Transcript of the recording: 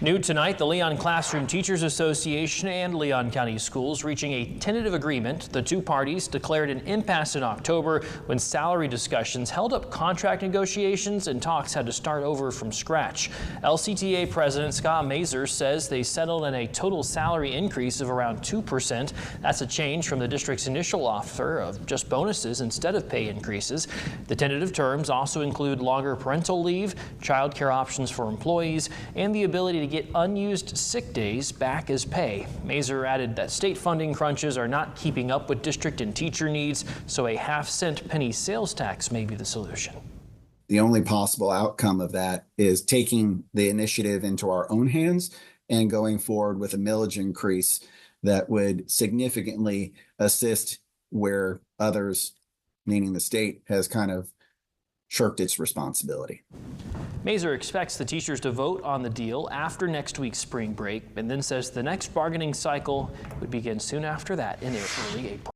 New tonight, the Leon Classroom Teachers Association and Leon County Schools reaching a tentative agreement. The two parties declared an impasse in October when salary discussions held up contract negotiations and talks had to start over from scratch. LCTA President Scott Mazur says they settled on a total salary increase of around 2%. That's a change from the district's initial offer of just bonuses instead of pay increases. The tentative terms also include longer parental leave, child care options for employees, and the ability to get unused sick days back as pay. Mazur added that state funding crunches are not keeping up with district and teacher needs, so a half-cent penny sales tax may be the solution. The only possible outcome of that is taking the initiative into our own hands and going forward with a millage increase that would significantly assist where others, meaning the state, has kind of shirked its responsibility. Mazur expects the teachers to vote on the deal after next week's spring break and then says the next bargaining cycle would begin soon after that in early April.